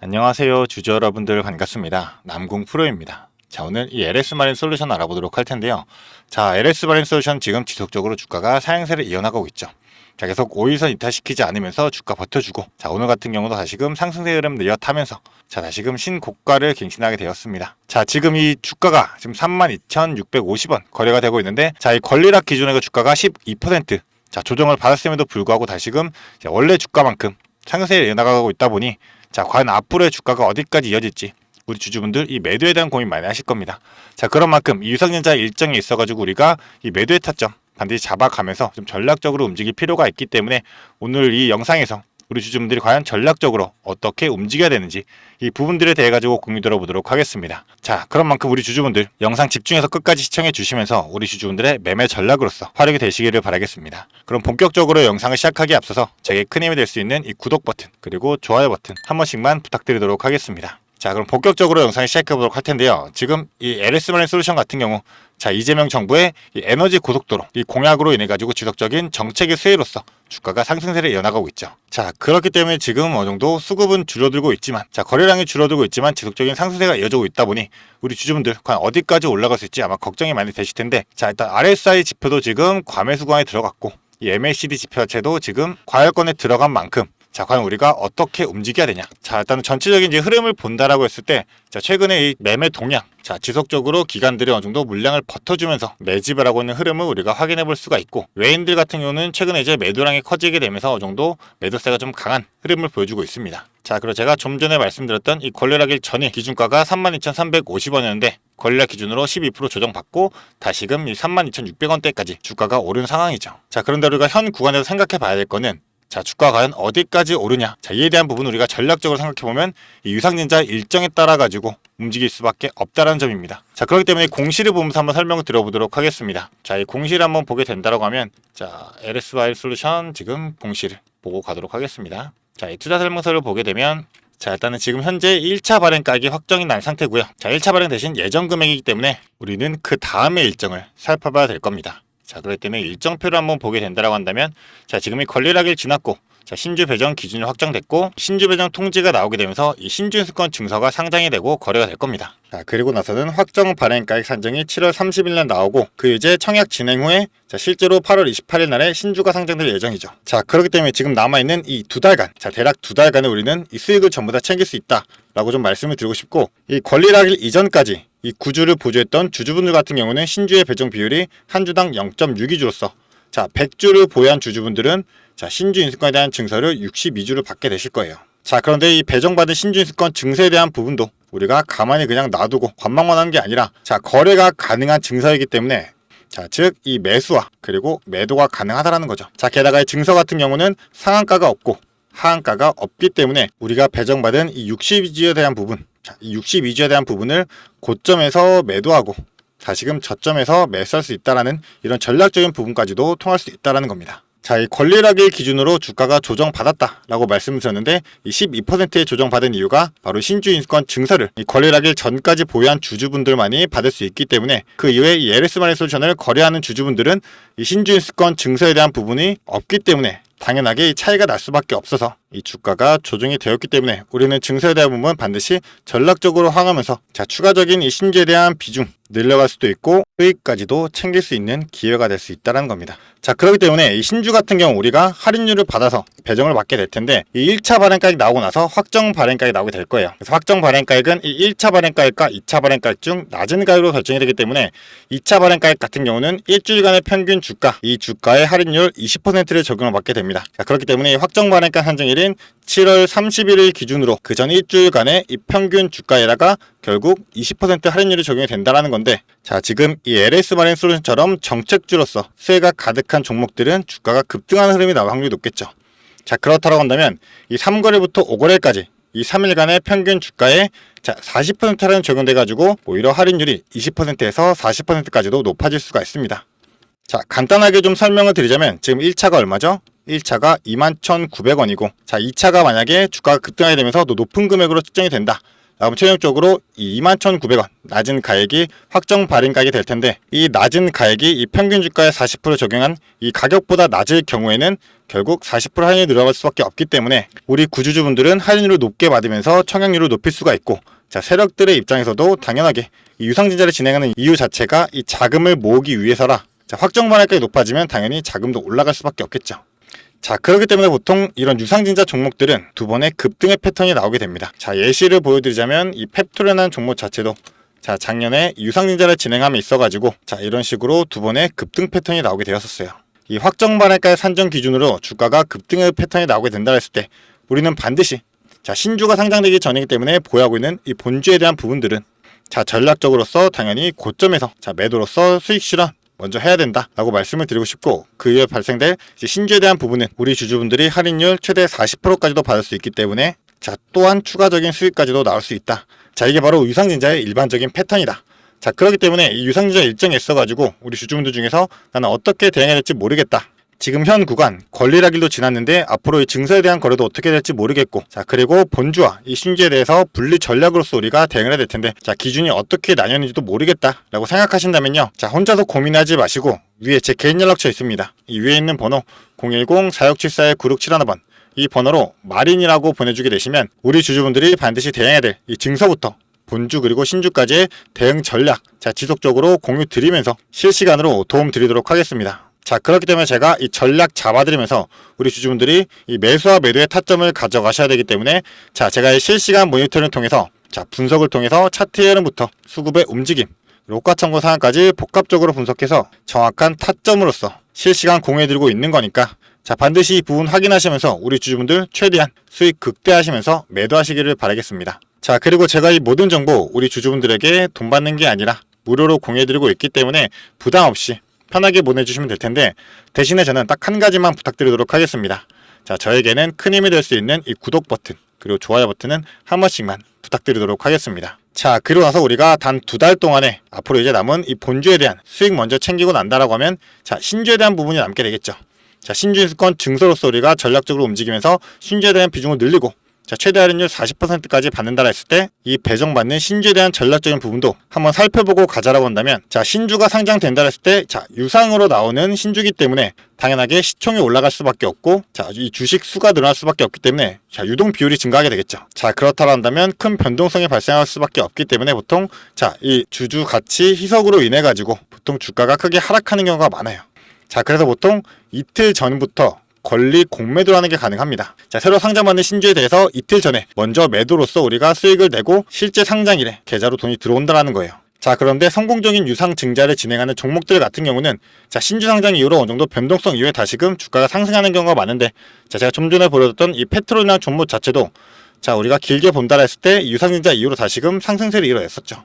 안녕하세요, 주주 여러분들 반갑습니다. 남궁 프로입니다. 자, 오늘 이 LS 마린 솔루션 알아보도록 할 텐데요. 자, LS 마린 솔루션 지금 지속적으로 주가가 상향세를 이어나가고 있죠. 자, 계속 5일선 이탈시키지 않으면서 주가 버텨주고, 자, 오늘 같은 경우도 다시금 상승세 흐름 이어타면서, 자, 다시금 신고가를 갱신하게 되었습니다. 자, 지금 이 주가가 지금 32,650원 거래가 되고 있는데, 자, 이 권리락 기준의 주가가 12%, 자, 조정을 받았음에도 불구하고 다시금 원래 주가만큼 상승세를 이어나가고 있다 보니, 자, 과연 앞으로의 주가가 어디까지 이어질지 우리 주주분들 이 매도에 대한 고민 많이 하실 겁니다. 자, 그런 만큼 이 유상증자 일정이 있어가지고 우리가 이 매도의 타점 반드시 잡아가면서 좀 전략적으로 움직일 필요가 있기 때문에 오늘 이 영상에서 우리 주주분들이 과연 전략적으로 어떻게 움직여야 되는지 이 부분들에 대해 가지고 공유 들어보도록 하겠습니다. 자, 그런 만큼 우리 주주분들 영상 집중해서 끝까지 시청해 주시면서 우리 주주분들의 매매 전략으로서 활용이 되시기를 바라겠습니다. 그럼 본격적으로 영상을 시작하기에 앞서서 저에게 큰 힘이 될 수 있는 이 구독 버튼 그리고 좋아요 버튼 한 번씩만 부탁드리도록 하겠습니다. 자, 그럼 본격적으로 영상을 시작해보도록 할 텐데요. 지금 이 LS 마린 솔루션 같은 경우, 자, 이재명 정부의 이 에너지 고속도로 이 공약으로 인해 가지고 지속적인 정책의 수혜로서 주가가 상승세를 이어나가고 있죠. 자, 그렇기 때문에 지금 어느 정도 수급은 줄어들고 있지만, 자, 거래량이 줄어들고 있지만 지속적인 상승세가 이어지고 있다 보니 우리 주주분들 과연 어디까지 올라갈 수 있지 아마 걱정이 많이 되실 텐데, 자, 일단 RSI 지표도 지금 과매수 구간에 들어갔고 이 MACD 지표 자체도 지금 과열권에 들어간 만큼, 자, 과연 우리가 어떻게 움직여야 되냐. 자, 일단 전체적인 이제 흐름을 본다라고 했을 때, 자, 최근에 이 매매 동향, 자, 지속적으로 기관들이 어느 정도 물량을 버텨주면서 매집을 하고 있는 흐름을 우리가 확인해 볼 수가 있고, 외인들 같은 경우는 최근에 이제 매도량이 커지게 되면서 어느 정도 매도세가 좀 강한 흐름을 보여주고 있습니다. 자, 그리고 제가 좀 전에 말씀드렸던 이 권리락일 전일 기준가가 32,350원이었는데 권리락 기준으로 12% 조정받고 다시금 이 32,600원대까지 주가가 오른 상황이죠. 자, 그런데 우리가 현 구간에서 생각해 봐야 될 거는, 자, 주가가 과연 어디까지 오르냐. 자, 이에 대한 부분 우리가 전략적으로 생각해보면 이 유상증자 일정에 따라 가지고 움직일 수밖에 없다는 점입니다. 자, 그렇기 때문에 공시를 보면서 한번 설명을 드려보도록 하겠습니다. 자, 이 공시를 한번 보게 된다고 하면, 자, LSY 솔루션 지금 공시를 보고 가도록 하겠습니다. 자, 이 투자 설명서를 보게 되면, 자, 일단은 지금 현재 1차 발행가액이 확정이 난 상태고요. 자, 1차 발행 대신 예정 금액이기 때문에 우리는 그 다음의 일정을 살펴봐야 될 겁니다. 자, 그렇기 때문에 일정표를 한번 보게 된다고 한다면, 자, 지금 이 권리락일 지났고, 자, 신주 배정 기준이 확정됐고, 신주 배정 통지가 나오게 되면서 이 신주 인수권 증서가 상장이 되고 거래가 될 겁니다. 자, 그리고 나서는 확정 발행가액 산정이 7월 30일 날 나오고, 그 이제 청약 진행 후에, 자, 실제로 8월 28일 날에 신주가 상장될 예정이죠. 자, 그렇기 때문에 지금 남아있는 이 두 달간, 자, 대략 두 달간에 우리는 이 수익을 전부 다 챙길 수 있다 라고 좀 말씀을 드리고 싶고, 이 권리락일 이전까지 이 구주를 보유했던 주주분들 같은 경우는 신주의 배정 비율이 한 주당 0.62주로서, 자, 100주를 보유한 주주분들은, 자, 신주 인수권에 대한 증서를 62주를 받게 되실 거예요. 자, 그런데 이 배정받은 신주 인수권 증서에 대한 부분도 우리가 가만히 그냥 놔두고 관망만 하는 게 아니라, 자, 거래가 가능한 증서이기 때문에, 자, 즉 이 매수와 그리고 매도가 가능하다라는 거죠. 자, 게다가 이 증서 같은 경우는 상한가가 없고 하한가가 없기 때문에 우리가 배정받은 이 62주에 대한 부분, 자, 이 62주에 대한 부분을 고점에서 매도하고 다시금 저점에서 매수할 수 있다라는 이런 전략적인 부분까지도 통할 수 있다라는 겁니다. 자, 이 권리락일 기준으로 주가가 조정받았다라고 말씀드렸는데, 이 12%의 조정받은 이유가 바로 신주 인수권 증서를 이 권리락일 전까지 보유한 주주분들만이 받을 수 있기 때문에, 그 이외에 이 LS 마린 솔루션을 거래하는 주주분들은 이 신주 인수권 증서에 대한 부분이 없기 때문에 당연하게 이 차이가 날 수밖에 없어서 이 주가가 조정이 되었기 때문에 우리는 증서에 대한 부분 반드시 전략적으로 활용하면서, 자, 추가적인 이 신주에 대한 비중 늘려갈 수도 있고 수익까지도 챙길 수 있는 기회가 될 수 있다는 겁니다. 자, 그렇기 때문에 이 신주 같은 경우 우리가 할인율을 받아서 배정을 받게 될 텐데, 이 1차 발행가액 나오고 나서 확정 발행가액이 나오게 될 거예요. 그래서 확정 발행가액은 이 1차 발행가액과 2차 발행가액 중 낮은 가격으로 결정이 되기 때문에 2차 발행가액 같은 경우는 일주일간의 평균 주가, 이 주가의 할인율 20%를 적용을 받게 됩니다. 자, 그렇기 때문에 확정 발행가 산정일인 7월 31일 기준으로 그 전 일주일간의 이 평균 주가에다가 결국 20% 할인율이 적용이 된다라는 건데, 자, 지금 이 LS 마린 솔루션처럼 정책주로서 수혜가 가득한 종목들은 주가가 급등하는 흐름이 나올 확률이 높겠죠. 자, 그렇다고 한다면 이 3거래부터 5거래까지 이 3일간의 평균 주가에, 자, 40% 할인 적용돼 가지고 오히려 할인율이 20%에서 40%까지도 높아질 수가 있습니다. 자, 간단하게 좀 설명을 드리자면 지금 1차가 얼마죠? 1차가 21,900원이고, 자, 2차가 만약에 주가가 급등하게 되면서 더 높은 금액으로 측정이 된다. 그럼 최종적으로 21,900원 낮은 가액이 확정 발행가액이 될 텐데, 이 낮은 가액이 이 평균 주가의 40% 적용한 이 가격보다 낮을 경우에는 결국 40% 할인이 늘어갈 수밖에 없기 때문에 우리 구주주분들은 할인율을 높게 받으면서 청약률을 높일 수가 있고, 자, 세력들의 입장에서도 당연하게 이 유상증자를 진행하는 이유 자체가 이 자금을 모으기 위해서라, 자, 확정 발행가액이 높아지면 당연히 자금도 올라갈 수밖에 없겠죠. 자, 그렇기 때문에 보통 이런 유상증자 종목들은 두 번의 급등의 패턴이 나오게 됩니다. 자, 예시를 보여드리자면 이 펩토라는 종목 자체도 자, 작년에 유상증자를 진행함에 있어가지고 자, 이런 식으로 두 번의 급등 패턴이 나오게 되었었어요. 이 확정 발행가의 산정 기준으로 주가가 급등의 패턴이 나오게 된다 했을 때 우리는 반드시 자, 신주가 상장되기 전이기 때문에 보유하고 있는 이 본주에 대한 부분들은 자, 전략적으로서 당연히 고점에서 자, 매도로서 수익 실현 먼저 해야 된다 라고 말씀을 드리고 싶고, 그 이후에 발생될 신주에 대한 부분은 우리 주주분들이 할인율 최대 40%까지도 받을 수 있기 때문에 자, 또한 추가적인 수익까지도 나올 수 있다. 자, 이게 바로 유상증자의 일반적인 패턴이다. 자, 그렇기 때문에 이 유상증자 일정이 있어가지고 우리 주주분들 중에서 나는 어떻게 대응해야 될지 모르겠다, 지금 현 구간 권리락일도 지났는데 앞으로 이 증서에 대한 거래도 어떻게 될지 모르겠고, 자, 그리고 본주와 이 신주에 대해서 분리 전략으로서 우리가 대응을 해야 될 텐데, 자, 기준이 어떻게 나뉘는지도 모르겠다 라고 생각하신다면요, 자, 혼자서 고민하지 마시고 위에 제 개인 연락처 있습니다. 이 위에 있는 번호 010-4674-9671번 이 번호로 마린이라고 보내주게 되시면 우리 주주분들이 반드시 대응해야 될 이 증서부터 본주 그리고 신주까지의 대응 전략 자, 지속적으로 공유 드리면서 실시간으로 도움 드리도록 하겠습니다. 자, 그렇기 때문에 제가 이 전략 잡아드리면서 우리 주주분들이 이 매수와 매도의 타점을 가져가셔야 되기 때문에 자, 제가 이 실시간 모니터링을 통해서 자, 분석을 통해서 차트 흐름부터 수급의 움직임, 로가 참고 상황까지 복합적으로 분석해서 정확한 타점으로서 실시간 공유해드리고 있는 거니까 자, 반드시 이 부분 확인하시면서 우리 주주분들 최대한 수익 극대화하시면서 매도하시기를 바라겠습니다. 자, 그리고 제가 이 모든 정보 우리 주주분들에게 돈 받는 게 아니라 무료로 공유해드리고 있기 때문에 부담 없이 편하게 보내주시면 될 텐데, 대신에 저는 딱 한 가지만 부탁드리도록 하겠습니다. 자, 저에게는 큰 힘이 될 수 있는 이 구독 버튼 그리고 좋아요 버튼은 한 번씩만 부탁드리도록 하겠습니다. 자, 그리고 나서 우리가 단 2달 동안에 앞으로 이제 남은 이 본주에 대한 수익 먼저 챙기고 난다라고 하면 자, 신주에 대한 부분이 남게 되겠죠. 자, 신주 인수권 증서로서 우리가 전략적으로 움직이면서 신주에 대한 비중을 늘리고 자, 최대 할인율 40%까지 받는다라 했을 때 이 배정받는 신주에 대한 전략적인 부분도 한번 살펴보고 가자라고 한다면, 자, 신주가 상장된다 했을 때 자, 유상으로 나오는 신주기 때문에 당연하게 시총이 올라갈 수밖에 없고 자, 이 주식 수가 늘어날 수밖에 없기 때문에 자, 유동 비율이 증가하게 되겠죠. 자, 그렇다고 한다면 큰 변동성이 발생할 수밖에 없기 때문에 보통 자, 이 주주 가치 희석으로 인해 가지고 보통 주가가 크게 하락하는 경우가 많아요. 자, 그래서 보통 이틀 전부터 권리 공매도라는 게 가능합니다. 자, 새로 상장받는 신주에 대해서 이틀 전에 먼저 매도로서 우리가 수익을 내고 실제 상장일에 계좌로 돈이 들어온다는 거예요. 자, 그런데 성공적인 유상 증자를 진행하는 종목들 같은 경우는 자, 신주 상장 이후로 어느 정도 변동성 이후에 다시금 주가가 상승하는 경우가 많은데, 자, 제가 좀 전에 보여줬던 이 페트롤이라는 종목 자체도 자, 우리가 길게 본다라 했을 때 유상 증자 이후로 다시금 상승세를 이뤄냈었죠.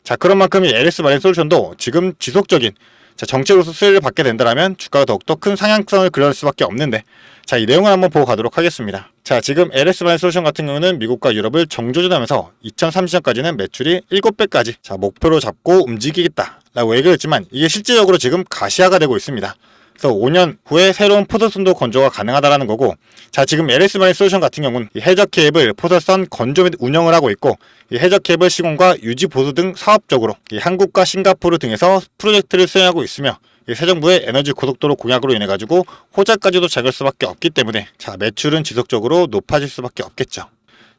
자, 그런 만큼 이 LS 마린 솔루션도 지금 지속적인 자, 정책으로서 수혜를 받게 된다면 주가가 더욱더 큰 상향성을 그려낼 수밖에 없는데, 자, 이 내용을 한번 보고 가도록 하겠습니다. 자, 지금 LS 마린 솔루션 같은 경우는 미국과 유럽을 정조준하면서 2030년까지는 매출이 7배까지 자, 목표로 잡고 움직이겠다 라고 얘기를 했지만 이게 실질적으로 지금 가시화가 되고 있습니다. 그래서 5년 후에 새로운 포설선도 건조가 가능하다라는 거고, 자, 지금 LS 마린 솔루션 같은 경우는 이 해적 케이블 포설선 건조 및 운영을 하고 있고, 이 해적 케이블 시공과 유지 보수 등 사업적으로 이 한국과 싱가포르 등에서 프로젝트를 수행하고 있으며, 이 새 정부의 에너지 고속도로 공약으로 인해 가지고 호재까지도 작을 수밖에 없기 때문에 자, 매출은 지속적으로 높아질 수밖에 없겠죠.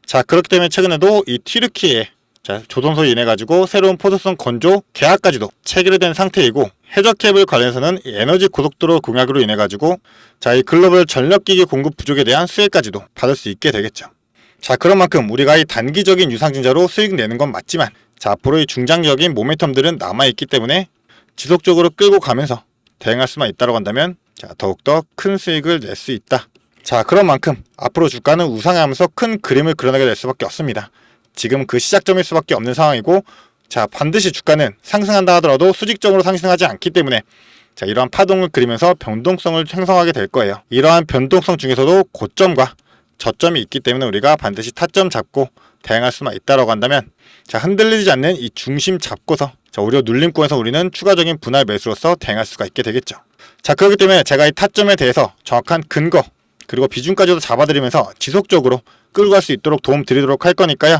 자, 그렇기 때문에 최근에도 이 튀르키예 자, 조선소로 인해 가지고 새로운 포설선 건조 계약까지도 체결된 상태이고, 해적 케이블 관련해서는 이 에너지 고속도로 공약으로 인해 가지고 자, 이 글로벌 전력기기 공급 부족에 대한 수혜까지도 받을 수 있게 되겠죠. 자, 그런 만큼 우리가 이 단기적인 유상증자로 수익 내는 건 맞지만 자, 앞으로 이 중장기적인 모멘텀들은 남아있기 때문에 지속적으로 끌고 가면서 대응할 수만 있다고 한다면 자, 더욱더 큰 수익을 낼 수 있다. 자, 그런 만큼 앞으로 주가는 우상하면서 큰 그림을 그려나게 될 수밖에 없습니다. 지금 그 시작점일 수밖에 없는 상황이고, 자, 반드시 주가는 상승한다 하더라도 수직적으로 상승하지 않기 때문에 자, 이러한 파동을 그리면서 변동성을 형성하게 될 거예요. 이러한 변동성 중에서도 고점과 저점이 있기 때문에 우리가 반드시 타점 잡고 대응할 수만 있다고 한다면 자, 흔들리지 않는 이 중심 잡고서 자, 오히려 눌림권에서 우리는 추가적인 분할 매수로서 대응할 수가 있게 되겠죠. 자, 그렇기 때문에 제가 이 타점에 대해서 정확한 근거 그리고 비중까지도 잡아드리면서 지속적으로 끌고 갈 수 있도록 도움 드리도록 할 거니까요.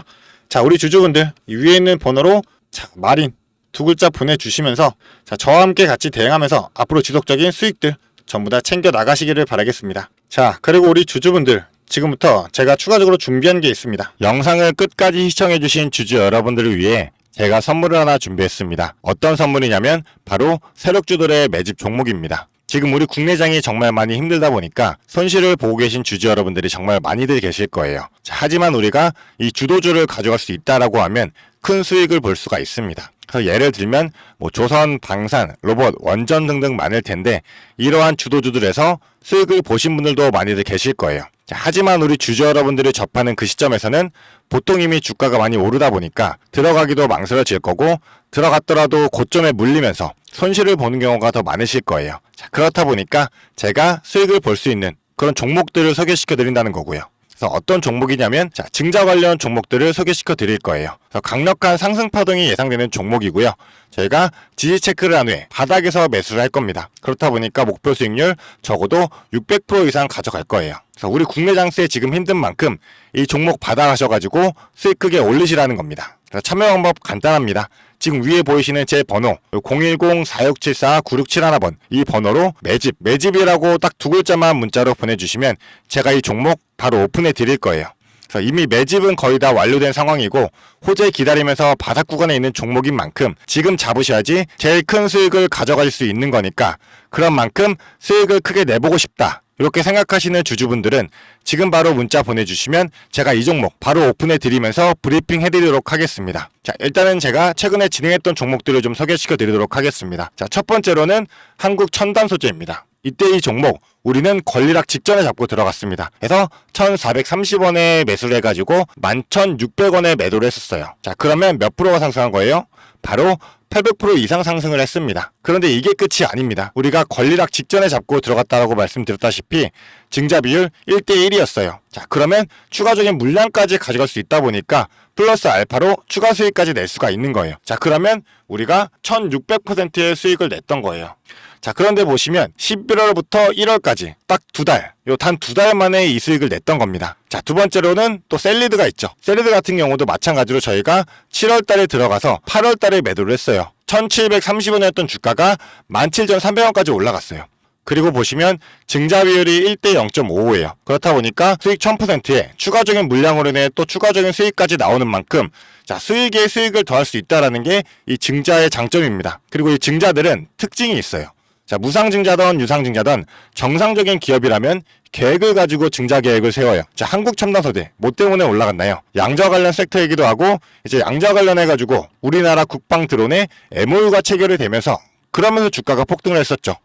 자, 우리 주주분들 이 위에 있는 번호로 자, 마린 두 글자 보내주시면서 자, 저와 함께 같이 대응하면서 앞으로 지속적인 수익들 전부 다 챙겨 나가시기를 바라겠습니다. 자, 그리고 우리 주주분들 지금부터 제가 추가적으로 준비한 게 있습니다. 영상을 끝까지 시청해주신 주주 여러분들을 위해 제가 선물을 하나 준비했습니다. 어떤 선물이냐면 바로 세력주들의 매집 종목입니다. 지금 우리 국내장이 정말 많이 힘들다 보니까 손실을 보고 계신 주주 여러분들이 정말 많이들 계실 거예요. 자, 하지만 우리가 이 주도주를 가져갈 수 있다라고 하면 큰 수익을 볼 수가 있습니다. 그래서 예를 들면 뭐 조선, 방산, 로봇, 원전 등등 많을 텐데 이러한 주도주들에서 수익을 보신 분들도 많이들 계실 거예요. 자, 하지만 우리 주주 여러분들이 접하는 그 시점에서는 보통 이미 주가가 많이 오르다 보니까 들어가기도 망설여질 거고 들어갔더라도 고점에 물리면서 손실을 보는 경우가 더 많으실 거예요. 자, 그렇다 보니까 제가 수익을 볼 수 있는 그런 종목들을 소개시켜 드린다는 거고요. 그래서 어떤 종목이냐면 자, 증자 관련 종목들을 소개시켜 드릴 거예요. 그래서 강력한 상승 파동이 예상되는 종목이고요. 저희가 지지 체크를 한 후에 바닥에서 매수를 할 겁니다. 그렇다 보니까 목표 수익률 적어도 600% 이상 가져갈 거예요. 그래서 우리 국내 장세 지금 힘든 만큼 이 종목 받아가셔가지고 수익 크게 올리시라는 겁니다. 그래서 참여 방법 간단합니다. 지금 위에 보이시는 제 번호 010-4674-9671번 이 번호로 매집이라고 딱 두 글자만 문자로 보내주시면 제가 이 종목 바로 오픈해 드릴 거예요. 그래서 이미 매집은 거의 다 완료된 상황이고 호재 기다리면서 바닥 구간에 있는 종목인 만큼 지금 잡으셔야지 제일 큰 수익을 가져갈 수 있는 거니까 그런 만큼 수익을 크게 내보고 싶다. 이렇게 생각하시는 주주분들은 지금 바로 문자 보내주시면 제가 이 종목 바로 오픈해 드리면서 브리핑 해드리도록 하겠습니다. 자, 일단은 제가 최근에 진행했던 종목들을 좀 소개시켜 드리도록 하겠습니다. 자, 첫 번째로는 한국 첨단 소재입니다. 이때 이 종목 우리는 권리락 직전에 잡고 들어갔습니다. 그래서 1430원에 매수를 해가지고 11,600원에 매도를 했었어요. 자, 그러면 몇 프로가 상승한 거예요? 바로 800% 이상 상승을 했습니다. 그런데 이게 끝이 아닙니다. 우리가 권리락 직전에 잡고 들어갔다고 말씀드렸다시피 증자 비율 1대1이었어요. 자, 그러면 추가적인 물량까지 가져갈 수 있다 보니까 플러스 알파로 추가 수익까지 낼 수가 있는 거예요. 자, 그러면 우리가 1600%의 수익을 냈던 거예요. 자, 그런데 보시면 11월부터 1월까지 딱 두 달, 단 두 달 만에 이 수익을 냈던 겁니다. 자, 두 번째로는 또 셀리드가 있죠. 셀리드 같은 경우도 마찬가지로 저희가 7월 달에 들어가서 8월 달에 매도를 했어요. 1730원이었던 주가가 17,300원까지 올라갔어요. 그리고 보시면 증자 비율이 1대 0.55예요. 그렇다 보니까 수익 1000%에 추가적인 물량으로 인해 또 추가적인 수익까지 나오는 만큼 자, 수익에 수익을 더할 수 있다는 게 이 증자의 장점입니다. 그리고 이 증자들은 특징이 있어요. 자, 무상증자든 유상증자든 정상적인 기업이라면 계획을 가지고 증자 계획을 세워요. 자, 한국첨단소재 뭐 때문에 올라갔나요? 양자 관련 섹터이기도 하고 이제 양자 관련해가지고 우리나라 국방 드론에 MOU가 체결이 되면서 그러면서 주가가 폭등을 했었죠.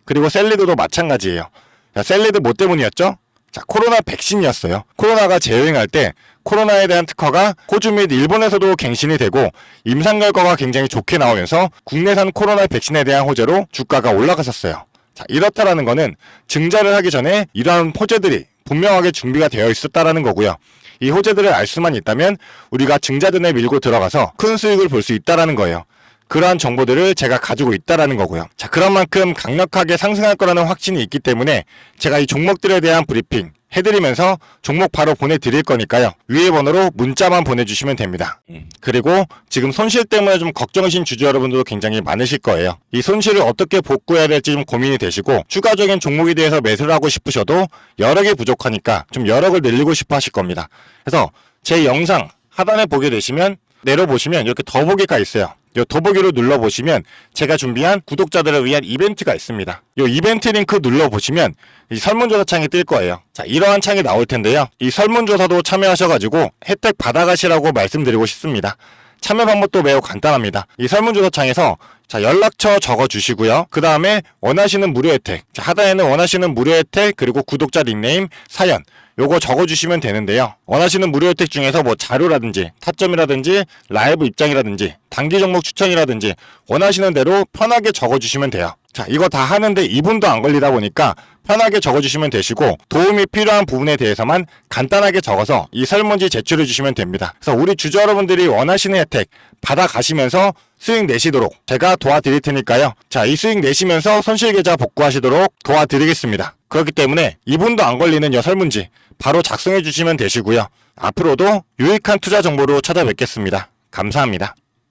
그리고 셀리드도 마찬가지예요. 자, 셀리드 뭐 때문이었죠? 자, 코로나 백신이었어요. 코로나가 재유행할 때 코로나에 대한 특허가 호주 및 일본에서도 갱신이 되고 임상 결과가 굉장히 좋게 나오면서 국내산 코로나 백신에 대한 호재로 주가가 올라갔었어요. 자, 이렇다라는 거는 증자를 하기 전에 이러한 호재들이 분명하게 준비가 되어 있었다라는 거고요. 이 호재들을 알 수만 있다면 우리가 증자전에 밀고 들어가서 큰 수익을 볼 수 있다라는 거예요. 그러한 정보들을 제가 가지고 있다라는 거고요. 자, 그런 만큼 강력하게 상승할 거라는 확신이 있기 때문에 제가 이 종목들에 대한 브리핑 해드리면서 종목 바로 보내드릴 거니까요. 위에 번호로 문자만 보내주시면 됩니다. 그리고 지금 손실 때문에 좀 걱정이신 주주 여러분들도 굉장히 많으실 거예요. 이 손실을 어떻게 복구해야 될지 좀 고민이 되시고 추가적인 종목에 대해서 매수를 하고 싶으셔도 여력이 부족하니까 좀 여력을 늘리고 싶어 하실 겁니다. 그래서 제 영상 하단에 보게 되시면 내려보시면 이렇게 더보기가 있어요. 이 더보기로 눌러보시면 제가 준비한 구독자들을 위한 이벤트가 있습니다. 이 이벤트 링크 눌러보시면 이 설문조사 창이 뜰 거예요. 자, 이러한 창이 나올 텐데요. 이 설문조사도 참여하셔가지고 혜택 받아가시라고 말씀드리고 싶습니다. 참여 방법도 매우 간단합니다. 이 설문조사 창에서 자, 연락처 적어주시고요. 그 다음에 원하시는 무료 혜택, 자, 하단에는 원하시는 무료 혜택 그리고 구독자 닉네임, 사연 요거 적어주시면 되는데요. 원하시는 무료 혜택 중에서 뭐 자료라든지 타점이라든지 라이브 입장이라든지 단기 종목 추천이라든지 원하시는 대로 편하게 적어주시면 돼요. 자, 이거 다 하는데 2분도 안 걸리다 보니까 편하게 적어주시면 되시고 도움이 필요한 부분에 대해서만 간단하게 적어서 이 설문지 제출해 주시면 됩니다. 그래서 우리 주주 여러분들이 원하시는 혜택 받아가시면서 수익 내시도록 제가 도와드릴 테니까요. 자, 이 수익 내시면서 손실계좌 복구하시도록 도와드리겠습니다. 그렇기 때문에 2분도 안 걸리는 이 설문지 바로 작성해 주시면 되시고요. 앞으로도 유익한 투자 정보로 찾아뵙겠습니다. 감사합니다.